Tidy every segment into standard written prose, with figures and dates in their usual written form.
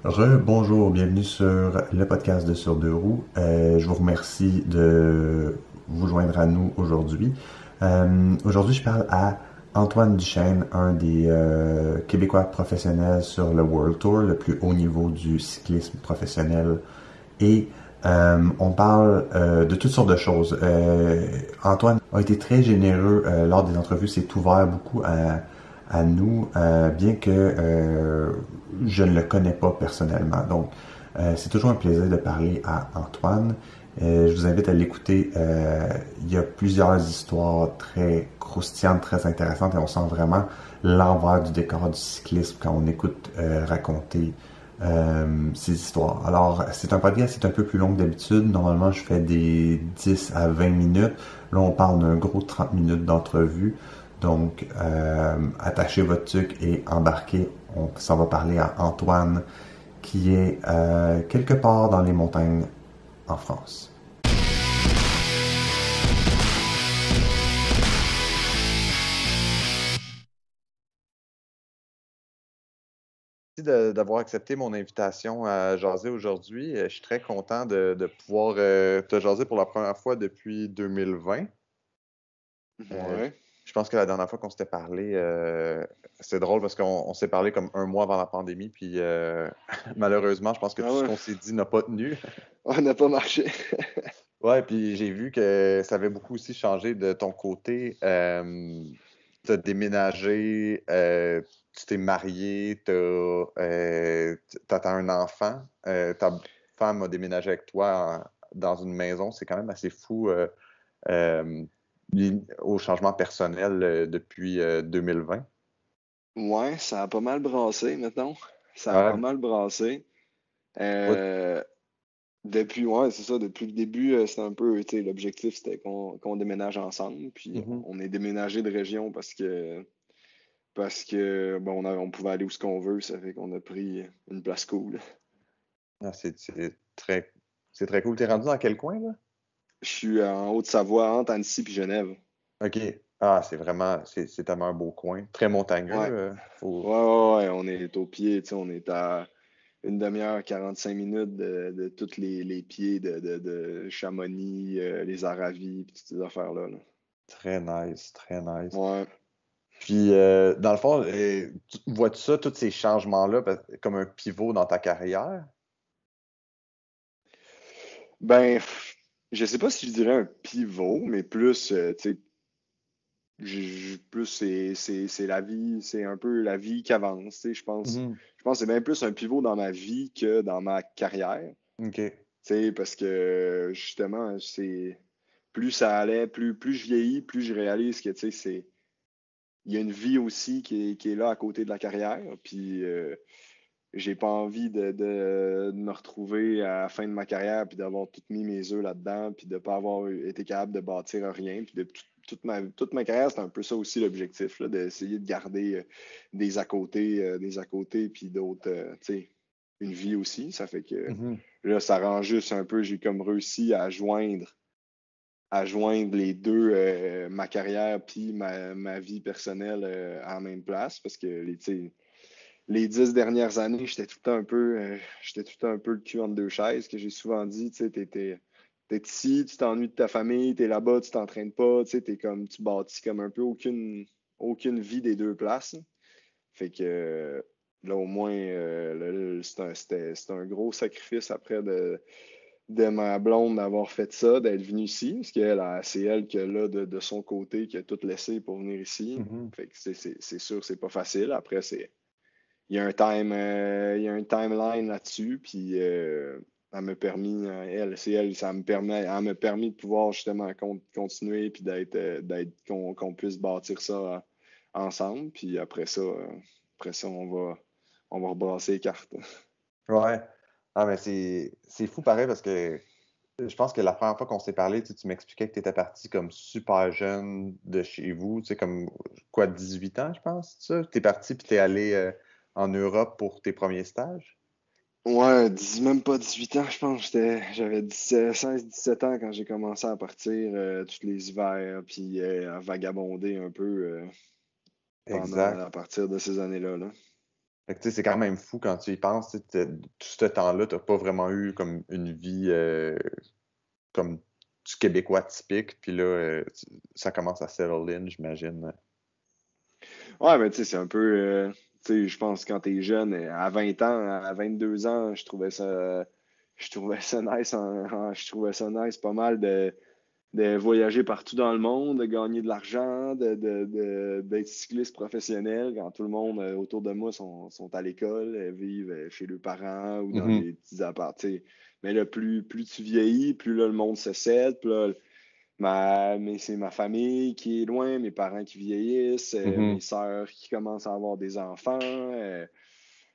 Bonjour, bienvenue sur le podcast de Sur deux roues. Je vous remercie de vous joindre à nous aujourd'hui. Aujourd'hui, je parle à Antoine Duchesne, un des Québécois professionnels sur le World Tour, le plus haut niveau du cyclisme professionnel. Et on parle de toutes sortes de choses. Antoine a été très généreux lors des entrevues, s'est ouvert beaucoup à nous, bien que je ne le connais pas personnellement. Donc, c'est toujours un plaisir de parler à Antoine. Je vous invite à l'écouter. Il y a plusieurs histoires très croustillantes, très intéressantes, et on sent vraiment l'envers du décor du cyclisme quand on écoute raconter ces histoires. Alors, c'est un podcast qui est un peu plus long que d'habitude. Normalement, je fais des 10 à 20 minutes. Là, on parle d'un gros 30 minutes d'entrevue. Donc, attachez votre truc et embarquez. On s'en va parler à Antoine, qui est quelque part dans les montagnes en France. D'avoir accepté mon invitation à jaser aujourd'hui. Je suis très content de pouvoir te jaser pour la première fois depuis 2020. Euh, Ouais. je pense que la dernière fois qu'on s'était parlé, c'est drôle parce qu'on s'est parlé comme un mois avant la pandémie, puis malheureusement, je pense que Ah tout ce ouais. qu'on s'est dit n'a pas tenu. On n'a pas marché. Ouais, puis j'ai vu que ça avait beaucoup aussi changé de ton côté. Tu as déménagé, tu t'es marié, t'attends un enfant. Ta femme a déménagé avec toi dans une maison. C'est quand même assez fou euh, au changement personnel depuis 2020. Ouais, ça a pas mal brassé, maintenant. Ça a pas Ouais, mal brassé. toi, Euh, ouais, c'est ça, depuis le début, c'était un peu, tu sais, l'objectif, c'était qu'on déménage ensemble. Puis mhm. on est déménagé de région parce que bon, on pouvait aller où ce qu'on veut, ça fait qu'on a pris une place cool. Ah, c'est très cool. T'es rendu dans quel coin, là? Je suis en Haute-Savoie, entre Annecy puis Genève. OK. Ah, c'est tellement un beau coin. Très montagneux. Ouais. Faut... Ouais, on est au pied, tu sais, on est à une demi-heure, 45 minutes de tous les pieds de Chamonix, les Aravis, puis toutes ces affaires-là, là. Très nice, très nice. Ouais. Puis, dans le fond, vois-tu ça, tous ces changements-là, comme un pivot dans ta carrière? Ben, je sais pas si je dirais un pivot, mais plus, tu sais, plus c'est la vie, c'est un peu la vie qui avance, tu sais, Mhm. je pense que c'est bien plus un pivot dans ma vie que dans ma carrière, OK. tu sais, parce que, justement, c'est, plus ça allait, plus je vieillis, plus je réalise que, tu sais, il y a une vie aussi qui est là à côté de la carrière. Puis j'ai pas envie de me retrouver à la fin de ma carrière puis d'avoir tout mis mes œufs là-dedans puis de pas avoir été capable de bâtir rien. Puis de toute ma carrière, c'est un peu ça aussi l'objectif, là, d'essayer de garder des à côté puis d'autres, tu sais, une vie aussi. Ça fait que Mhm. là, ça rend juste un peu, j'ai comme réussi à joindre les deux, ma carrière puis ma vie personnelle à la même place parce que tu sais, les 10 dernières années, j'étais tout le temps un peu le cul entre deux chaises, que j'ai souvent dit, tu sais, t'es ici, tu t'ennuies de ta famille, t'es là-bas, tu t'entraînes pas, tu sais, tu bâtis comme un peu aucune vie des deux places. Fait que là, au moins, là, c'était un gros sacrifice après de ma blonde d'avoir fait ça, d'être venue ici, parce c'est elle que là, de son côté, qui a tout laissé pour venir ici. Mhm. Fait que c'est sûr, c'est pas facile. Après, il y a un timeline là-dessus, puis elle m'a permis, elle m'a permis de pouvoir justement continuer, puis qu'on puisse bâtir ça ensemble. Puis après ça, on va rebrasser les cartes. Ouais. Ah, mais c'est fou pareil parce que je pense que la première fois qu'on s'est parlé, tu m'expliquais que tu étais parti comme super jeune de chez vous, tu sais, comme quoi, 18 ans, je pense, c'est ça? T'es parti puis t'es allé en Europe pour tes premiers stages? Ouais, même pas 18 ans, je pense. J'avais 16 17 ans quand j'ai commencé à partir tous les hivers, puis à vagabonder un peu à Exact. partir de ces années-là, là. Fait que, tu sais, c'est quand même fou quand tu y penses. Tout ce temps-là, tu n'as pas vraiment eu comme une vie comme du Québécois typique. Puis là, ça commence à settle in, j'imagine. Ouais, mais tu sais, c'est un peu. Tu sais, je pense que quand t'es jeune, à 20 ans, à 22 ans, je trouvais ça. Je trouvais ça nice. Je trouvais ça nice pas mal de voyager partout dans le monde, de gagner de l'argent, d'être cycliste professionnel quand tout le monde autour de moi sont à l'école, vivent chez leurs parents ou dans Mhm, des petits apparts. Tu sais. Mais là, plus tu vieillis, plus là, le monde se cède, plus là, mais c'est ma famille qui est loin, mes parents qui vieillissent, mhm. mes sœurs qui commencent à avoir des enfants,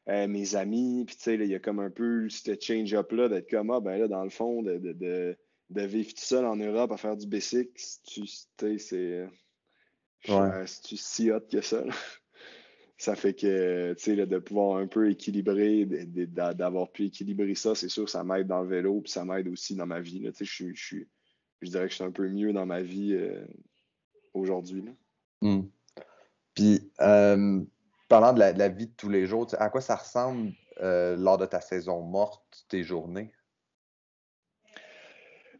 mes amis. Puis tu sais, là, il y a comme un peu ce change-up-là d'être comme, ah, ben là, dans le fond, de vivre tout seul en Europe à faire du basic, tu sais, Ouais. c'est-tu si hot que ça, là? Ça fait que, tu sais, là, de pouvoir un peu équilibrer, d'avoir pu équilibrer ça, c'est sûr, ça m'aide dans le vélo, puis ça m'aide aussi dans ma vie, là. Tu sais, je dirais que je suis un peu mieux dans ma vie aujourd'hui, là. Mm. Puis, parlant de la vie de tous les jours, tu sais, à quoi ça ressemble lors de ta saison morte, tes journées?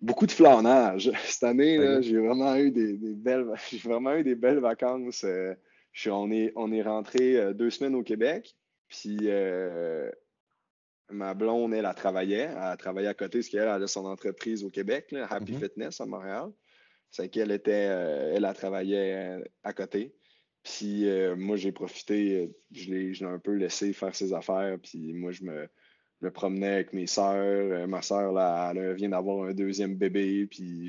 Beaucoup de flânage. Cette année, là, OK. j'ai vraiment eu des belles, j'ai vraiment eu des belles vacances. On est rentré 2 semaines au Québec, puis ma blonde, elle travaillait à côté, parce qu'elle elle a son entreprise au Québec, là, Happy Mhm, Fitness à Montréal. C'est qu'elle était, elle travaillait à côté. Puis moi, j'ai profité, je l'ai un peu laissé faire ses affaires. Puis moi, je me promenais avec mes sœurs. Ma sœur, là, elle vient d'avoir un deuxième bébé. Puis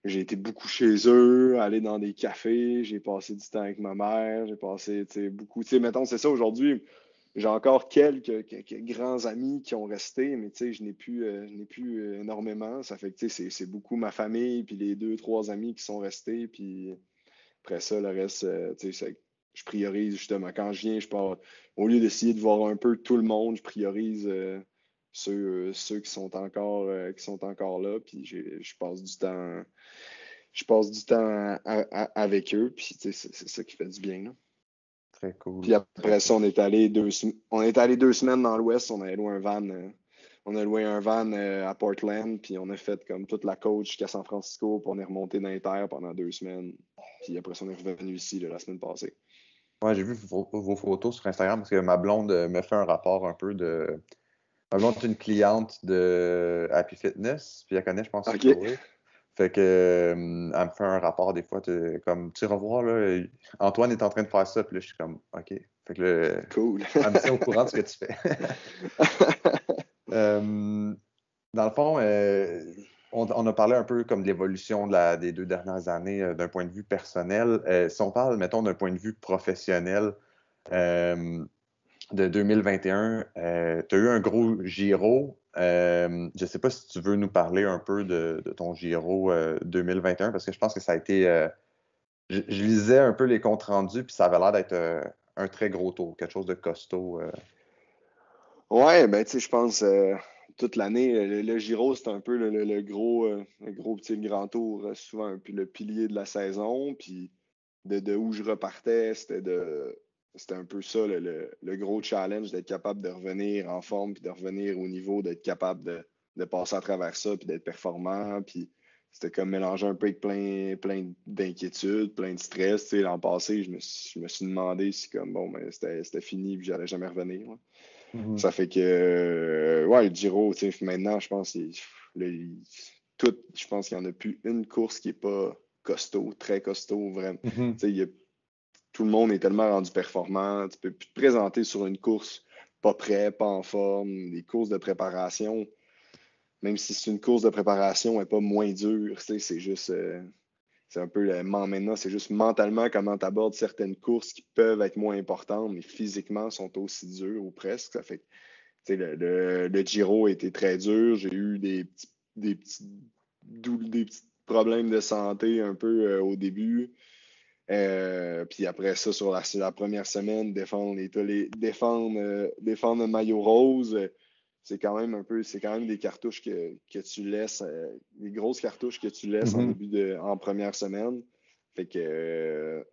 j'ai été beaucoup chez eux, aller dans des cafés. J'ai passé du temps avec ma mère. J'ai passé, tu sais, beaucoup. Tu sais, mettons, c'est ça aujourd'hui. J'ai encore quelques grands amis qui ont resté, mais tu sais, je n'ai plus énormément. Ça fait que tu sais, c'est beaucoup ma famille, puis les deux, trois amis qui sont restés, puis après ça, le reste, tu sais, je priorise justement. Quand je viens, je pars, au lieu d'essayer de voir un peu tout le monde, je priorise ceux qui sont encore là, puis je passe du temps avec eux, puis tu sais, c'est ça qui fait du bien, là. très cool. Puis Très après cool. ça, on est allé 2 semaines dans l'Ouest. On a loué un van à Portland. Puis on a fait comme toute la côte jusqu'à San Francisco. Puis on est remonté dans les terres pendant 2 semaines. Puis après ça, on est revenu ici là, la semaine passée. Ouais, j'ai vu vos photos sur Instagram parce que ma blonde me fait un rapport un peu de. Ma blonde est une cliente de Happy Fitness, puis elle connaît, je pense, OK, Chloé. Fait que, elle me fait un rapport des fois, comme, tu revois, là, Antoine est en train de faire ça, puis là, je suis comme, OK. Fait que là, cool. elle me tient au courant de ce que tu fais. Euh, Dans le fond, on a parlé un peu comme de l'évolution des 2 dernières années d'un point de vue personnel. Si on parle, mettons, d'un point de vue professionnel, euh, de 2021, tu as eu un gros Giro. Je ne sais pas si tu veux nous parler un peu de ton Giro 2021, parce que je pense que ça a été. Je lisais un peu les comptes rendus, puis ça avait l'air d'être un très gros tour, quelque chose de costaud. Ouais, ben tu sais, je pense toute l'année, le Giro, c'est un peu le gros petit le grand tour, souvent un peu le pilier de la saison. Puis de où je repartais, c'était un peu ça, le gros challenge d'être capable de revenir en forme, puis de revenir au niveau, d'être capable de passer à travers ça, puis d'être performant. Puis c'était comme mélanger un peu avec plein d'inquiétudes, plein de stress. Tu sais, l'an passé, je me suis demandé si comme bon, ben, c'était fini, puis j'allais jamais revenir, là. Mhm. Ça fait que, ouais, le Giro, tu sais, maintenant, je pense, je pense qu'il n'y en a plus une course qui n'est pas costaud, très costaud, vraiment. Tu Mhm. sais, tout le monde est tellement rendu performant. Tu peux plus te présenter sur une course pas prêt, pas en forme. Des courses de préparation, même si c'est une course de préparation, elle n'est pas moins dure. Tu sais, c'est juste, c'est un peu maintenant, c'est juste mentalement comment tu abordes certaines courses qui peuvent être moins importantes, mais physiquement sont aussi dures ou presque. Ça fait que tu sais, le Giro a été très dur. J'ai eu des petits problèmes de santé un peu au début. Puis après ça, sur la première semaine, défendre le maillot rose, c'est quand même des cartouches que tu laisses, des grosses cartouches que tu laisses Mhm. en première semaine. Fait que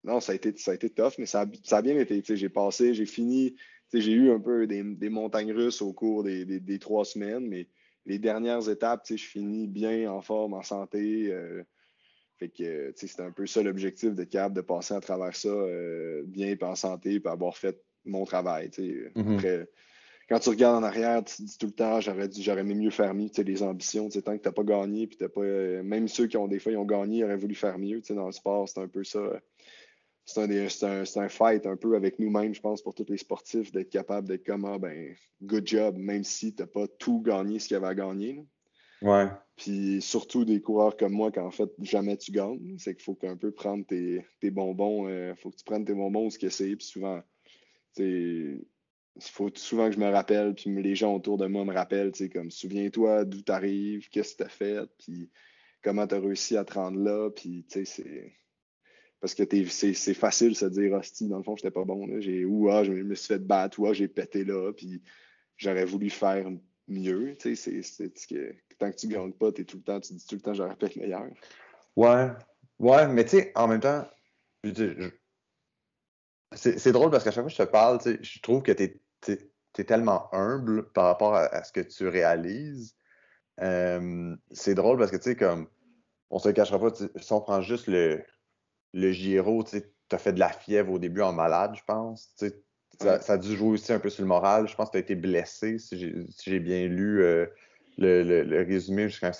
non, ça a été tough, mais ça a bien été. J'ai fini, j'ai eu un peu des montagnes russes au cours des 3 semaines, mais les dernières étapes, je finis bien en forme, en santé. Fait que c'était un peu ça l'objectif d'être capable de passer à travers ça bien, puis en santé, puis avoir fait mon travail. Mhm. Après, quand tu regardes en arrière, tu te dis tout le temps, j'aurais aimé mieux faire mieux. Les ambitions, tant que tu n'as pas gagné, puis t'as pas. Même ceux qui ont des fois ils ont gagné, ils auraient voulu faire mieux. Dans le sport, c'est un peu ça. C'est un fight un peu avec nous-mêmes, je pense, pour tous les sportifs, d'être capable d'être comme ben, good job, même si tu n'as pas tout gagné ce qu'il y avait à gagner. Là. Ouais. Puis surtout des coureurs comme moi, qu'en fait, jamais tu gagnes. C'est qu'il faut qu'un peu prendre tes bonbons. Faut que tu prennes tes bonbons où ce que c'est. Puis souvent, il faut souvent que je me rappelle, puis les gens autour de moi me rappellent, comme souviens-toi d'où tu arrives, qu'est-ce que tu as fait, puis comment tu as réussi à te rendre là. Puis c'est. Parce que c'est facile de se dire, hostie, dans le fond, j'étais pas bon. Là. Je me suis fait battre, ou j'ai pété là, puis j'aurais voulu faire mieux. Tant que tu gagnes pas, t'es tout le temps, tu dis tout le temps, j'aurais pu être meilleur. Ouais. Ouais, mais tu sais, en même temps, je veux dire, c'est drôle parce qu'à chaque fois que je te parle, tu sais, je trouve que t'es tellement humble par rapport à ce que tu réalises. C'est drôle parce que, tu sais, comme, on se le cachera pas, si on prend juste le Giro, tu sais, t'as fait de la fièvre au début en malade, je pense. Tu sais, Ouais. ça a dû jouer aussi un peu sur le moral. Je pense que tu as été blessé, si j'ai bien lu le résumé jusqu'à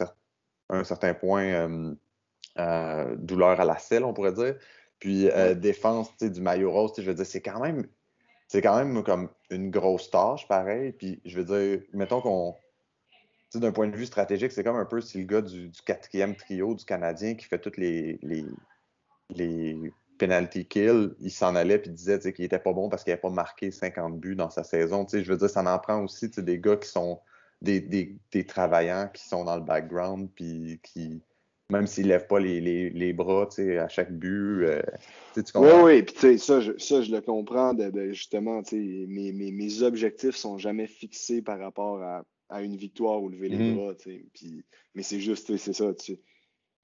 un certain point, douleur à la selle, on pourrait dire. Puis Ouais. défense du maillot rose, je veux dire, c'est quand même comme une grosse tâche, pareil. Puis je veux dire, mettons qu'on, d'un point de vue stratégique, c'est comme un peu si le gars du quatrième trio du Canadien qui fait toutes les penalty kills, il s'en allait puis disait qu'il était pas bon parce qu'il n'avait pas marqué 50 buts dans sa saison. Je veux dire, ça en prend aussi des gars qui sont des travaillants qui sont dans le background puis qui, même s'ils lèvent pas les bras à chaque but, tu Oui, comprends? oui, puis tu sais, ça, je le comprends justement, tu sais, mes objectifs sont jamais fixés par rapport à une victoire ou lever les Mhm. bras, tu sais. Mais c'est juste, tu sais, c'est ça,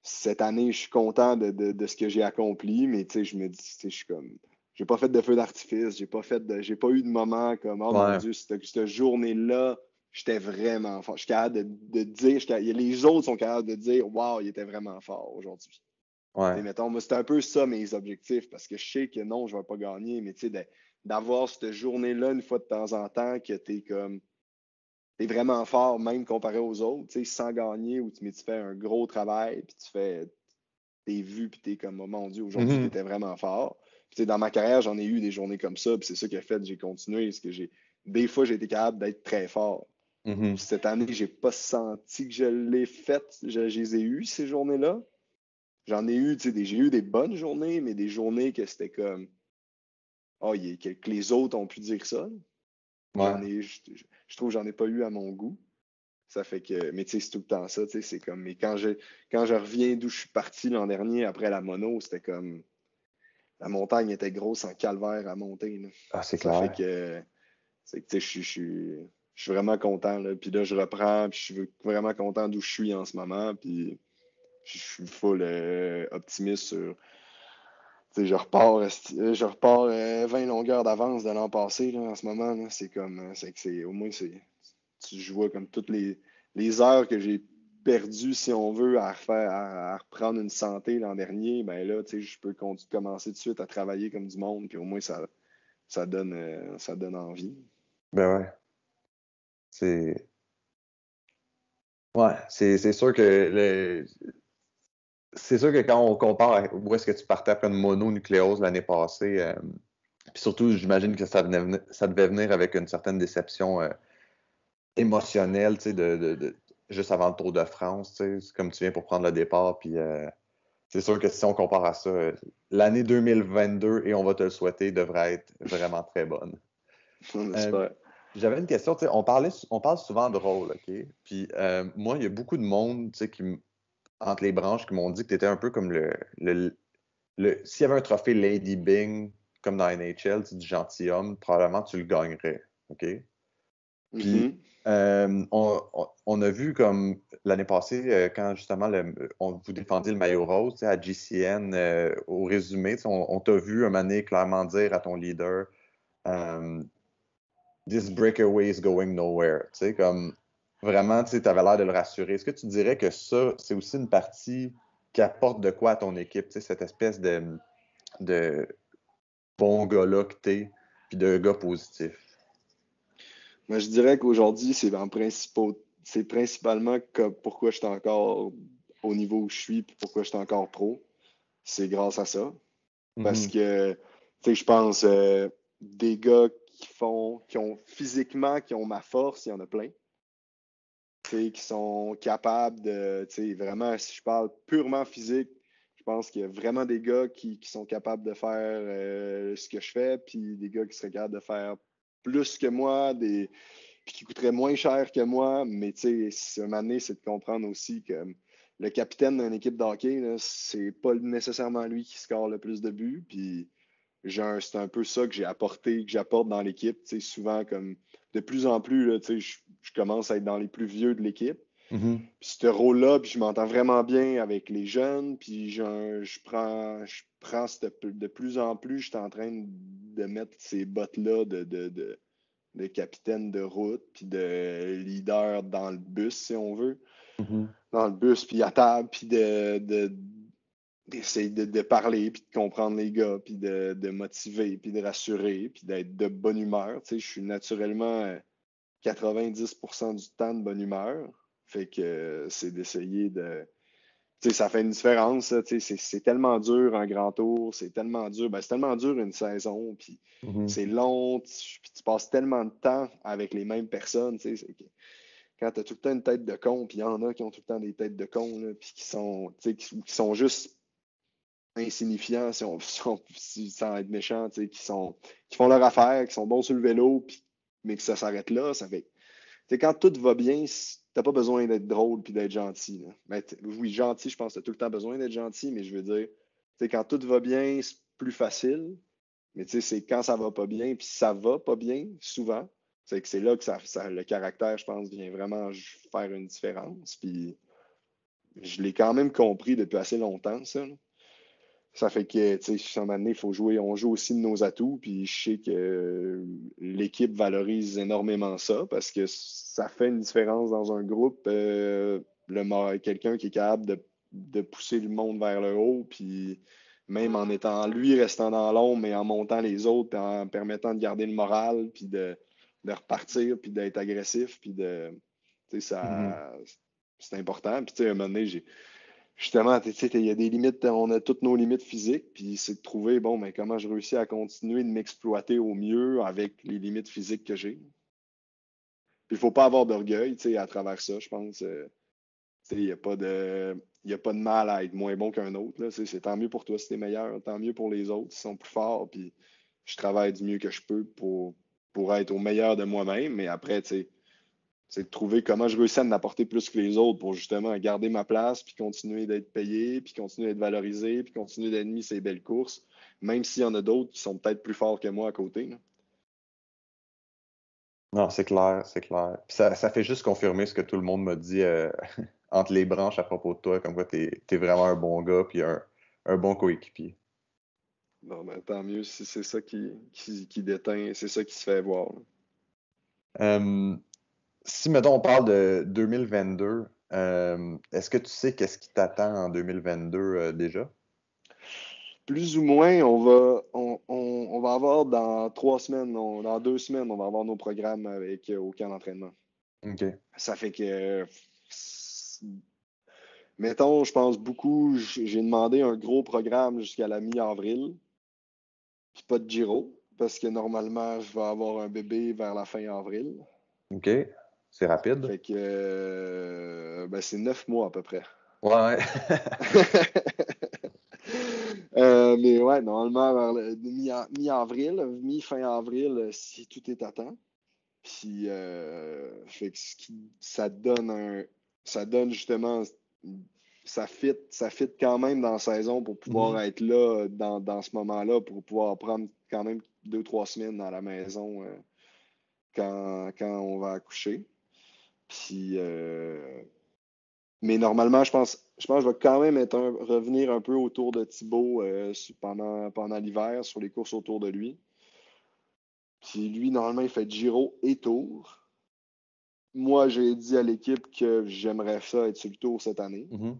cette année, je suis content de ce que j'ai accompli, mais tu sais, je me dis, tu sais, je suis comme, j'ai pas fait de feu d'artifice, j'ai pas eu de moment comme, oh mon Ouais. Dieu, cette journée-là, j'étais vraiment fort. Je suis capable de dire, les autres sont capables de dire, waouh, il était vraiment fort aujourd'hui. Ouais. Mettons, moi, c'est un peu ça mes objectifs, parce que je sais que non, je ne vais pas gagner, mais d'avoir cette journée-là une fois de temps en temps que t'es vraiment fort, même comparé aux autres, sans gagner, mais tu fais un gros travail, puis t'es vu, puis t'es comme, oh mon Dieu, aujourd'hui, Mhm. t'étais vraiment fort. Puis, dans ma carrière, j'en ai eu des journées comme ça, puis c'est ça qui a fait que j'ai continué, parce que des fois, j'ai été capable d'être très fort. Mhm. Puis cette année, j'ai pas senti que je l'ai fait, je les ai eues, ces journées-là. J'en ai eu, j'ai eu des bonnes journées, mais des journées que c'était comme, que les autres ont pu dire ça. Ouais. Je trouve que j'en ai pas eu à mon goût. Ça fait que, mais tu sais, c'est tout le temps ça, tu sais, c'est comme, mais quand je reviens d'où je suis parti l'an dernier après la mono, c'était comme, la montagne était grosse en calvaire à monter, là. Ah, c'est Ça fait clair. que, c'est que, tu sais, je suis vraiment content, là. Puis là, je reprends, puis je suis vraiment content d'où je suis en ce moment, puis je suis full optimiste sur. Je repars 20 longueurs d'avance de l'an passé là, en ce moment. Là. C'est comme c'est que c'est au moins je vois comme toutes les heures que j'ai perdues, si on veut, à reprendre une santé l'an dernier, ben là, je peux commencer tout de suite à travailler comme du monde, puis au moins ça donne envie. Ben ouais. C'est. Ouais, c'est sûr que c'est sûr que quand on compare à où est-ce que tu partais après une mononucléose l'année passée, puis surtout, j'imagine que ça devait venir avec une certaine déception émotionnelle, tu sais, juste avant le Tour de France, tu sais, c'est comme tu viens pour prendre le départ, puis c'est sûr que si on compare à ça, l'année 2022, et on va te le souhaiter, devrait être vraiment très bonne. On Euh, espère. J'avais une question, tu sais, on parle souvent de rôle, OK? Puis moi, il y a beaucoup de monde, tu sais, entre les branches qui m'ont dit que tu étais un peu comme s'il y avait un trophée Lady Bing, comme dans NHL, du gentilhomme, probablement tu le gagnerais. OK? Puis, Mhm. on a vu comme l'année passée, quand justement vous défendiez le maillot rose, tu sais, à GCN, au résumé, tu sais, on t'a vu un moment donné clairement dire à ton leader, euh, This breakaway is going nowhere. Tu sais, comme vraiment, tu sais, avais l'air de le rassurer. Est-ce que tu dirais que ça, c'est aussi une partie qui apporte de quoi à ton équipe, tu sais, cette espèce de bon gars-là que t'es, puis de gars positif? Mais je dirais qu'aujourd'hui, c'est principalement pourquoi je suis encore au niveau où je suis, puis pourquoi je suis encore pro. C'est grâce à ça. Parce Mhm. que, tu sais, je pense, des gars qui ont ma force, il y en a plein. Tu sais, qui sont capables de, tu sais, vraiment, si je parle purement physique, je pense qu'il y a vraiment des gars qui sont capables de faire ce que je fais, puis des gars qui seraient capables de faire plus que moi, puis qui coûteraient moins cher que moi. Mais tu sais, un moment donné, c'est de comprendre aussi que le capitaine d'une équipe de hockey, là, c'est pas nécessairement lui qui score le plus de buts. Puis c'est un peu ça que j'ai apporté, que j'apporte dans l'équipe. Tu sais, souvent, comme de plus en plus, là, tu sais, je commence à être dans les plus vieux de l'équipe. Mhm. Puis ce rôle-là, puis je m'entends vraiment bien avec les jeunes, puis de plus en plus, je suis en train de mettre ces bottes-là de capitaine de route, puis de leader dans le bus, si on veut. Mhm. Dans le bus, puis à table, puis d'essayer de parler, puis de comprendre les gars, puis de motiver, puis de rassurer, puis d'être de bonne humeur. Tu sais, je suis naturellement 90% du temps de bonne humeur. Fait que c'est d'essayer de. Tu sais, ça fait une différence. Là, tu sais, c'est tellement dur un grand tour, c'est tellement dur. Ben, c'est tellement dur une saison, puis Mhm. c'est long, puis tu passes tellement de temps avec les mêmes personnes. Tu sais, quand tu as tout le temps une tête de con, puis il y en a qui ont tout le temps des têtes de con, là, puis tu sais, qui sont juste insignifiants, sans être méchants, tu sais, qui font leur affaire, qui sont bons sur le vélo, mais que ça s'arrête là. Ça fait. Tu sais, quand tout va bien, t'as pas besoin d'être drôle puis d'être gentil. Là. Ben, oui, gentil, je pense que t'as tout le temps besoin d'être gentil, mais je veux dire, tu sais, quand tout va bien, c'est plus facile. Mais tu sais, c'est quand ça va pas bien, puis ça va pas bien, souvent. C'est que c'est là que le caractère, je pense, vient vraiment faire une différence. Puis je l'ai quand même compris depuis assez longtemps, ça. Là. Ça fait que, tu sais, à un moment donné, il faut jouer, on joue aussi de nos atouts, puis je sais que l'équipe valorise énormément ça parce que ça fait une différence dans un groupe. Quelqu'un qui est capable de pousser le monde vers le haut, puis même en étant lui restant dans l'ombre, mais en montant les autres, puis en permettant de garder le moral, puis de repartir, puis d'être agressif, puis tu sais, Mhm. c'est important. Puis, tu sais, à un moment donné, justement, tu sais, il y a des limites, on a toutes nos limites physiques, puis c'est de trouver, bon, mais comment je réussis à continuer de m'exploiter au mieux avec les limites physiques que j'ai. Puis il faut pas avoir d'orgueil, tu sais, à travers ça, je pense. Tu sais, il y a pas de mal à être moins bon qu'un autre, là. Tu sais, c'est tant mieux pour toi si t'es meilleur, tant mieux pour les autres, ils sont plus forts, puis je travaille du mieux que je peux pour être au meilleur de moi-même, mais après, tu sais, c'est de trouver comment je réussis à en apporter plus que les autres pour justement garder ma place, puis continuer d'être payé, puis continuer d'être valorisé, puis continuer d'être mis ces belles courses, même s'il y en a d'autres qui sont peut-être plus forts que moi à côté. Là. Non, c'est clair, c'est clair. Puis ça fait juste confirmer ce que tout le monde m'a dit entre les branches à propos de toi, comme quoi t'es vraiment un bon gars puis un bon coéquipier. Bon, ben, tant mieux si c'est ça qui déteint, c'est ça qui se fait voir. Là. Euh, Si, mettons, on parle de 2022, est-ce que tu sais qu'est-ce qui t'attend en 2022 déjà? Plus ou moins, on va avoir dans 3 semaines, dans 2 semaines, on va avoir nos programmes avec au camp d'entraînement. OK. Ça fait que, mettons, je pense beaucoup, j'ai demandé un gros programme jusqu'à la mi-avril, puis pas de Giro, parce que normalement, je vais avoir un bébé vers la fin avril. OK. C'est rapide. Fait que, ben, c'est 9 mois à peu près. Ouais. Mais ouais, normalement, vers le mi-avril, mi-fin avril, si tout est à temps. Puis, fait que ça donne justement, ça fit quand même dans la saison pour pouvoir Mhm. être là dans ce moment-là, pour pouvoir prendre quand même 2, 3 semaines dans la maison quand on va accoucher. Puis, mais normalement, je pense que je vais quand même revenir un peu autour de Thibaut pendant l'hiver sur les courses autour de lui. Puis lui, normalement, il fait Giro et Tour. Moi, j'ai dit à l'équipe que j'aimerais ça être sur le Tour cette année. Mhm.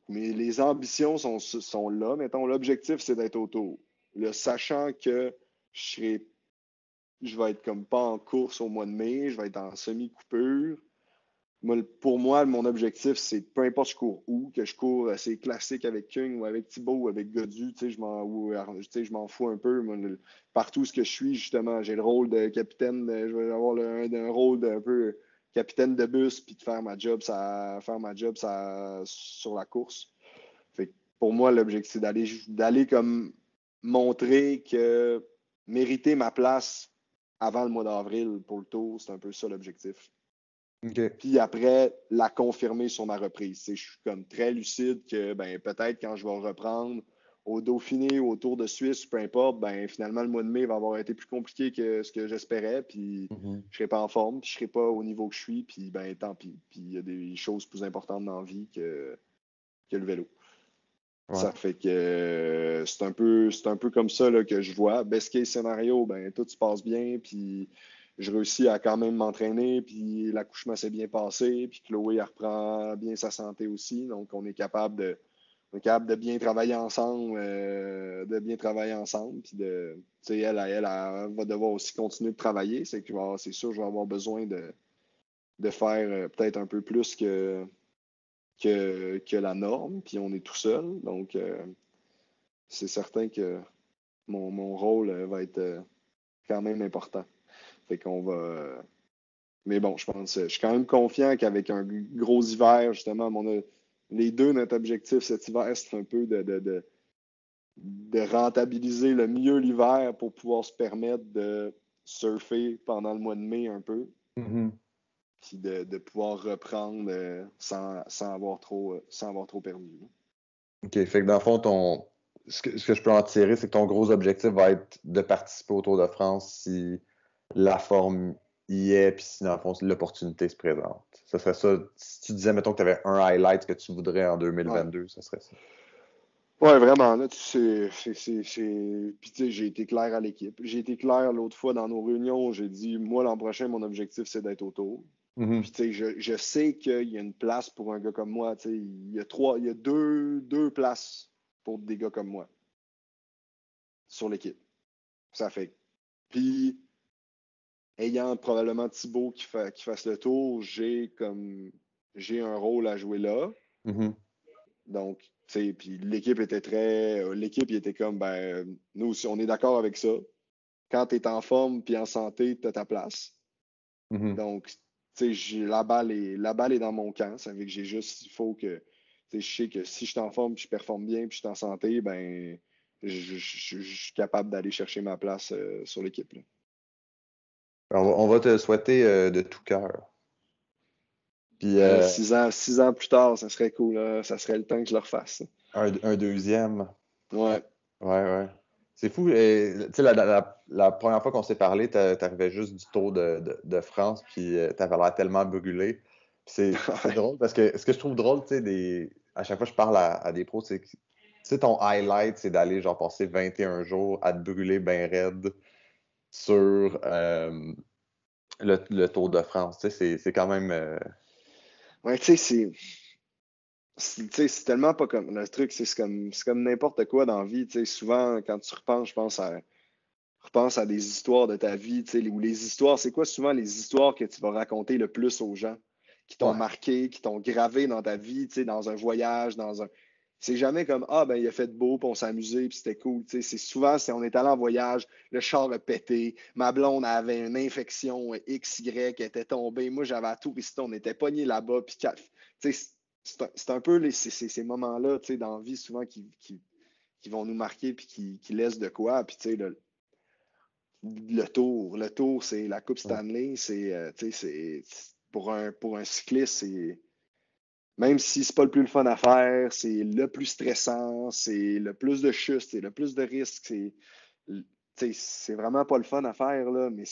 Mais les ambitions sont là. Mettons, l'objectif, c'est d'être au Tour. Sachant que je vais être comme pas en course au mois de mai, je vais être en semi-coupure. Pour moi, mon objectif, c'est peu importe je cours où, que je cours assez classique avec Kung ou avec Thibaut ou avec Godu, je m'en fous un peu. Moi, partout ce que je suis, justement, j'ai le rôle de capitaine, je vais avoir un rôle d'un peu capitaine de bus, puis de faire ma job, sur la course. Fait que pour moi, l'objectif, c'est d'aller comme montrer que mériter ma place avant le mois d'avril pour le tour, c'est un peu ça l'objectif. OK. Puis après, la confirmer sur ma reprise. Je suis comme très lucide que peut-être quand je vais reprendre au Dauphiné ou au Tour de Suisse, peu importe, finalement le mois de mai va avoir été plus compliqué que ce que j'espérais, puis Mhm. je serai pas en forme, puis je serai pas au niveau que je suis, puis tant pis. Puis il y a des choses plus importantes dans la vie que le vélo. Ouais. Ça fait que c'est un peu comme ça là, que je vois. Best case scénario, tout se passe bien, puis je réussis à quand même m'entraîner, puis l'accouchement s'est bien passé, puis Chloé elle reprend bien sa santé aussi, donc on est capable de bien travailler ensemble, puis elle va devoir aussi continuer de travailler, c'est sûr je vais avoir besoin de faire peut-être un peu plus que la norme, puis on est tout seul. Donc, c'est certain que mon rôle va être quand même important. Fait qu'on va. Mais bon, je suis quand même confiant qu'avec un gros hiver, justement, les deux, notre objectif cet hiver, c'est un peu de rentabiliser le mieux l'hiver pour pouvoir se permettre de surfer pendant le mois de mai un peu, Mhm. puis de pouvoir reprendre sans avoir trop perdu. OK. Fait que dans le fond, ce que je peux en tirer, c'est que ton gros objectif va être de participer au Tour de France si la forme y est, puis si dans le fond, l'opportunité se présente. Ce serait ça. Si tu disais, mettons, que tu avais un highlight que tu voudrais en Ouais. 2022, ce serait ça. Ouais, vraiment, là, puis tu sais, j'ai été clair à l'équipe. J'ai été clair l'autre fois dans nos réunions, j'ai dit, moi, l'an prochain, mon objectif, c'est d'être au Tour. Puis Mhm. tu sais, je sais qu'il y a une place pour un gars comme moi, tu sais, il y a deux places pour des gars comme moi sur l'équipe. Ça fait. Puis, ayant probablement Thibaut qui fasse le tour, j'ai un rôle à jouer là. Mhm. Donc, tu sais, puis l'équipe, il était comme, nous aussi, on est d'accord avec ça. Quand tu es en forme puis en santé, tu as ta place. Mhm. Donc, tu sais, la balle est dans mon camp. Ça veut que il faut que, tu sais, je sais que si je suis en forme puis je performe bien puis je suis en santé, je suis capable d'aller chercher ma place sur l'équipe, là. On va te souhaiter de tout cœur. Puis 6 ans plus tard, ça serait cool, là. Ça serait le temps que je le refasse. un deuxième. Ouais. Ouais, ouais. C'est fou. Tu sais, la première fois qu'on s'est parlé, t'arrivais juste du Tour de France, puis t'avais l'air tellement brûlé. Puis c'est drôle parce que ce que je trouve drôle, tu sais, à chaque fois que je parle à des pros, c'est que tu sais, ton highlight, c'est d'aller genre passer 21 jours à te brûler bien raide sur le Tour de France. Tu sais, c'est quand même. Ouais, tu sais, tu sais, c'est tellement pas comme. Le truc, c'est comme n'importe quoi dans la vie. Tu sais, souvent, quand tu repenses, repense à des histoires de ta vie, tu sais, où les histoires, c'est quoi souvent les histoires que tu vas raconter le plus aux gens, qui t'ont Ouais. marqué, qui t'ont gravé dans ta vie, tu sais, dans un voyage, C'est jamais comme, ah, ben, il a fait beau, puis on s'est amusé, puis c'était cool, tu sais. C'est souvent, on est allé en voyage, le char a pété, ma blonde avait une infection XY, qui était tombée, moi, j'avais la touriste, on était pognés là-bas, puis, tu sais, c'est un peu ces moments-là, tu sais, dans la vie, souvent, qui vont nous marquer, puis qui laissent de quoi, puis, tu sais, le tour, c'est la Coupe Ouais. Stanley, tu sais, pour un cycliste, même si c'est pas le plus le fun à faire, c'est le plus stressant, c'est le plus de chutes, c'est le plus de risques, tu sais, c'est vraiment pas le fun à faire, là, mais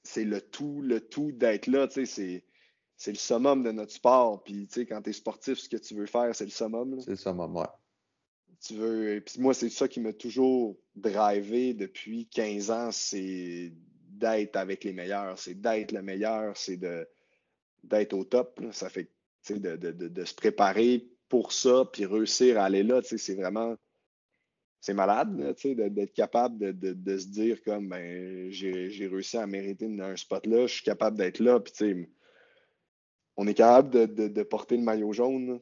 c'est le tout d'être là, tu sais, c'est le summum de notre sport. Puis, tu sais, quand tu es sportif, ce que tu veux faire, c'est le summum, là. C'est le summum, ouais. Tu veux. Puis moi, c'est ça qui m'a toujours drivé depuis 15 ans, c'est d'être avec les meilleurs, c'est d'être le meilleur, c'est d'être au top, là. Ça fait, tu sais, de se préparer pour ça, puis réussir à aller là, tu sais, c'est vraiment, c'est malade, là, tu sais, d'être capable de se dire comme, ben, j'ai réussi à mériter un spot là, je suis capable d'être là, puis tu sais, on est capable de porter le maillot jaune, là.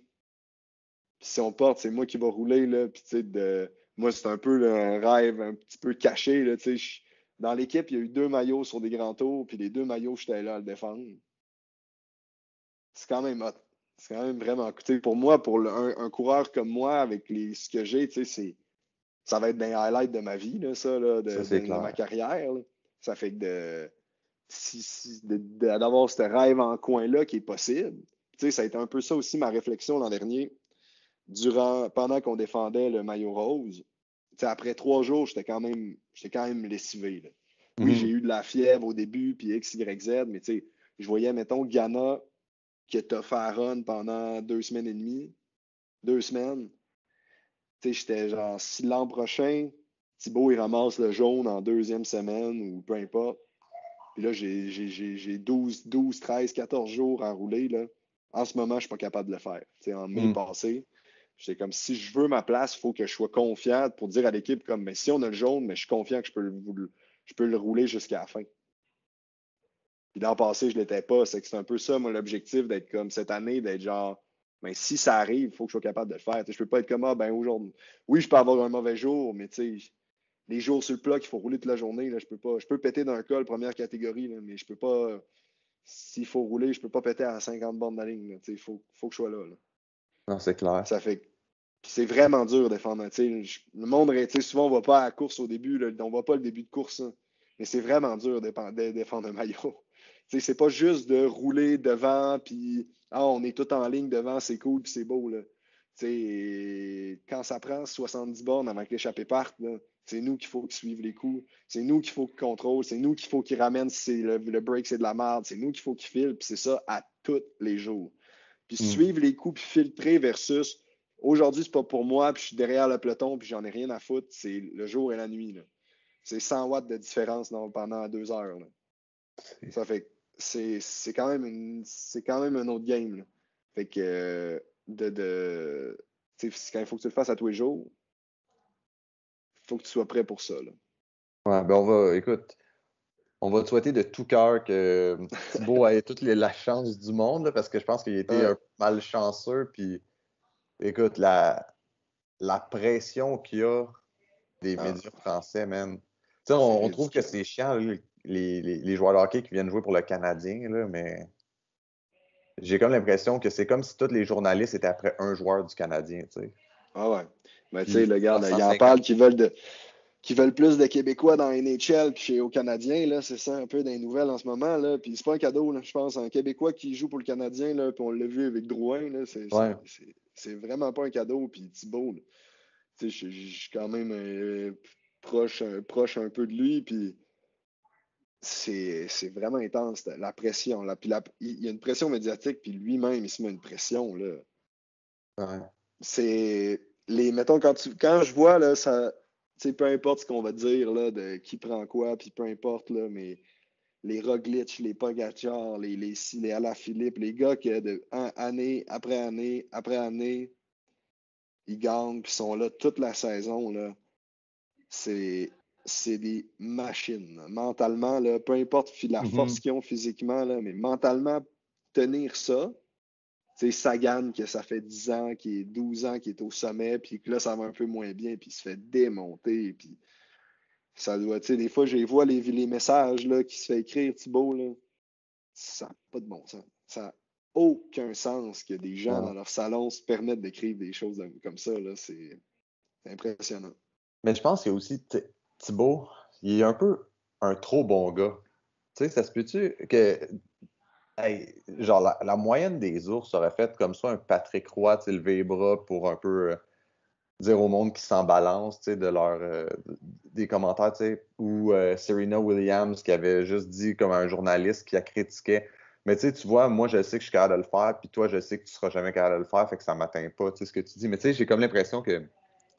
Puis si on porte, c'est moi qui va rouler, là. Puis, tu sais, moi, c'est un peu là, un rêve un petit peu caché, là. Tu sais, dans l'équipe, il y a eu 2 maillots sur des grands tours, puis les 2 maillots, j'étais là à le défendre. C'est quand même hot. C'est quand même vraiment. Tu sais, pour moi, pour un coureur comme moi, avec ce que j'ai, tu sais, ça va être des highlights de ma vie, là, ça, là, Ça, c'est de ma clair. carrière, là. Ça fait que d'avoir ce rêve en coin-là qui est possible. Tu sais, ça a été un peu ça aussi ma réflexion l'an dernier pendant qu'on défendait le maillot rose. T'sais, après 3 jours, j'étais quand même lessivé, là. Oui, j'ai Mhm. eu de la fièvre au début, puis X, Y, Z, mais je voyais, mettons, Ghana qui t'a fait un run pendant 2 semaines et demie, 2 semaines. J'étais genre, si l'an prochain, Thibaut, il ramasse le jaune en 2e semaine ou peu importe, puis là, j'ai 12, 13, 14 jours à rouler, là. En ce moment, je ne suis pas capable de le faire. En mai Mhm. passé, j'étais comme si je veux ma place, il faut que je sois confiant pour dire à l'équipe comme mais si on a le jaune, mais je suis confiant que je peux le rouler jusqu'à la fin. Puis l'an passé, je ne l'étais pas. C'est un peu ça, moi, l'objectif d'être comme cette année, d'être genre ben, si ça arrive, il faut que je sois capable de le faire. Je ne peux pas être comme ben aujourd'hui. Oui, je peux avoir un mauvais jour, mais les jours sur le plat qu'il faut rouler toute la journée, là, je peux pas. Je peux péter d'un col première catégorie, là, mais je peux pas. S'il faut rouler, je peux pas péter à 50 bornes de la ligne. Il faut que je sois là, là. Non, c'est clair. Ça fait Puis c'est vraiment dur de défendre. Le monde, souvent, on ne va pas à la course au début. Là, on ne voit pas le début de course. Hein, mais c'est vraiment dur de défendre un maillot. C'est pas juste de rouler devant, puis on est tout en ligne devant, c'est cool, puis c'est beau. Là. Quand ça prend 70 bornes avant que l'échappée parte, là, c'est nous qu'il faut suivre les coups. C'est nous qu'il faut qu'il contrôle. C'est nous qu'il faut qu'il ramène si le break, c'est de la merde. C'est nous qu'il faut qu'il file. Puis c'est ça à tous les jours. Puis Mhm. suivre les coups, puis filtrer versus aujourd'hui, c'est pas pour moi, puis je suis derrière le peloton, puis j'en ai rien à foutre. C'est le jour et la nuit. Là. C'est 100 watts de différence pendant 2 heures. Là. Ça fait que c'est quand même un autre game. Là. Fait que quand il faut que tu le fasses à tous les jours, il faut que tu sois prêt pour ça. Là. Ouais, ben écoute, on va te souhaiter de tout cœur que Thibaut ait toute la chance du monde, là, parce que je pense qu'il a été un Ouais. peu malchanceux. Puis, écoute, la pression qu'il y a des Ah, médias français, man. Tu sais, c'est on trouve que ridicule. c'est chiant, là, les joueurs de hockey qui viennent jouer pour le Canadien, là, mais j'ai comme l'impression que c'est comme si tous les journalistes étaient après un joueur du Canadien, tu sais. Ah ouais. Mais tu sais, Puis le gars, il en 350. parle qui veulent plus de Québécois dans NHL que chez aux Canadiens, là, c'est ça un peu dans les nouvelles en ce moment, là. Puis c'est pas un cadeau, là, je pense. Un Québécois qui joue pour le Canadien, là, puis on l'a vu avec Drouin, là, Ouais. c'est vraiment pas un cadeau. Puis Thibault, là, tu sais, je suis quand même proche un peu de lui, puis c'est vraiment intense, la pression. Là. Puis il y a une pression médiatique, puis lui-même, il se met une pression, là. Ouais. Mettons, quand je vois, là, ça, tu sais, peu importe ce qu'on va dire, là, de qui prend quoi, puis peu importe, là, mais les Roglic, les Pogacar, les Alaphilippe, les gars qui, année après année après année, ils gagnent, puis sont là toute la saison, là, c'est, c'est des machines. Mentalement, là, peu importe la force Mhm. qu'ils ont physiquement, là, mais mentalement, tenir ça, tu sais, Sagan, que ça fait 10 ans, qui est 12 ans, qui est au sommet, puis que là, ça va un peu moins bien, puis il se fait démonter, puis ça doit, tu sais, des fois, je vois les messages là, qui se fait écrire, Thibault, là, ça n'a pas de bon sens. Ça n'a aucun sens que des gens dans Non. leur salon se permettent d'écrire des choses comme ça, là, c'est impressionnant. Mais je pense qu'il y a aussi Thibaut, il est un peu un trop bon gars. Tu sais, ça se peut-tu que hey, genre la moyenne des ours aurait fait comme ça un Patrick Roy, tu sais, lever les bras pour un peu dire au monde qui s'en balance, tu sais, des commentaires, tu sais, ou Serena Williams qui avait juste dit comme un journaliste qui a critiqué. Mais tu sais, tu vois, moi, je sais que je suis capable de le faire, puis toi, je sais que tu seras jamais capable de le faire, fait que ça m'atteint pas, tu sais, ce que tu dis. Mais tu sais, j'ai comme l'impression que,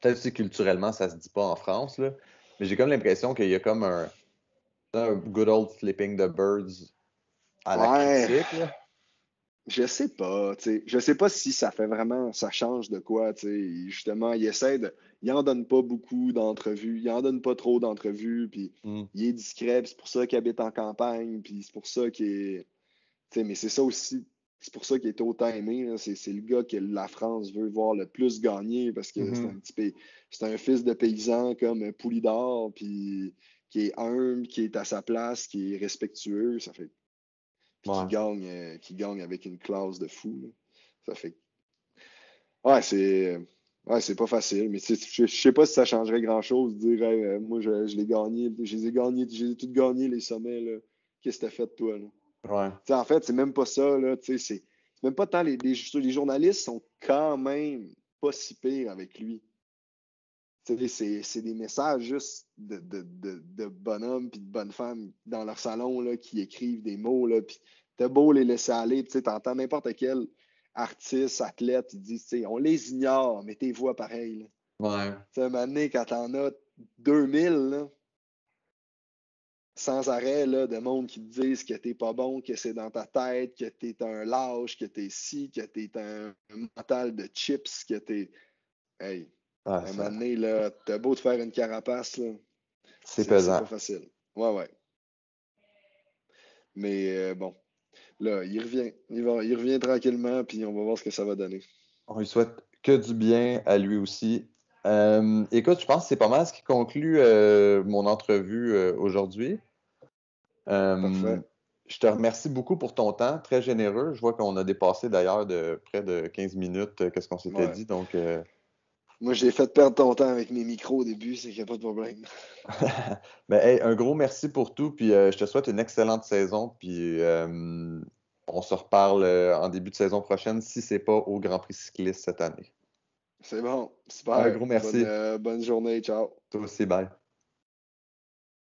peut-être aussi culturellement, ça se dit pas en France, là, mais j'ai comme l'impression qu'il y a comme un good old flipping the birds à la Ouais, critique, là. je sais pas, tu sais. Je sais pas si ça fait vraiment, ça change de quoi, tu sais. Justement, il en donne pas beaucoup d'entrevues, il en donne pas trop d'entrevues, puis Mm. il est discret, puis c'est pour ça qu'il habite en campagne, puis c'est pour ça qu'il est, tu sais, mais c'est ça aussi, c'est pour ça qu'il est autant aimé, là. C'est le gars que la France veut voir le plus gagner, parce que Mhm. c'est un fils de paysan comme Poulidor, puis qui est humble, qui est à sa place, qui est respectueux, ça fait puis Ouais. qui gagne avec une classe de fou, là. Ça fait ouais, c'est pas facile, mais tu sais, je sais pas si ça changerait grand-chose de dire hey, moi je l'ai gagné, je les ai gagnés, je les ai tous gagnés les sommets là. Qu'est-ce que t'as fait de toi là? Ouais. Tu sais, en fait, c'est même pas ça là, tu sais, c'est même pas tant les journalistes sont quand même pas si pires avec lui. Tu sais, c'est des messages juste de bonhommes puis de bonnes femmes dans leur salon là, qui écrivent des mots, là, puis t'as beau les laisser aller, tu sais, t'entends n'importe quel artiste, athlète, ils disent, tu sais, on les ignore, mais t'es voix pareil, là. Ouais. Tu sais, un moment donné, quand t'en as 2000, là, sans arrêt, là, de monde qui te disent que t'es pas bon, que c'est dans ta tête, que t'es un lâche, que t'es ci, que t'es un mental de chips, que t'es... Hey, Ouais, un moment donné, là, t'as beau te faire une carapace, là, c'est c'est pesant. pas facile. Ouais, ouais. Mais bon, là, il revient. Il revient tranquillement, puis on va voir ce que ça va donner. On lui souhaite que du bien à lui aussi. Écoute, je pense que c'est pas mal ce qui conclut mon entrevue aujourd'hui. Euh, Parfait. je te remercie beaucoup pour ton temps, très généreux. Je vois qu'on a dépassé d'ailleurs de près de 15 minutes, qu'est-ce qu'on s'était Ouais. dit. Donc, Moi, j'ai fait perdre ton temps avec mes micros au début, c'est qu'il n'y a pas de problème. ben, hey, un gros merci pour tout. Puis je te souhaite une excellente saison. Puis on se reparle en début de saison prochaine si c'est pas au Grand Prix cycliste cette année. C'est bon. Un Super. gros merci. Bonne journée. Ciao. Toi aussi, bye.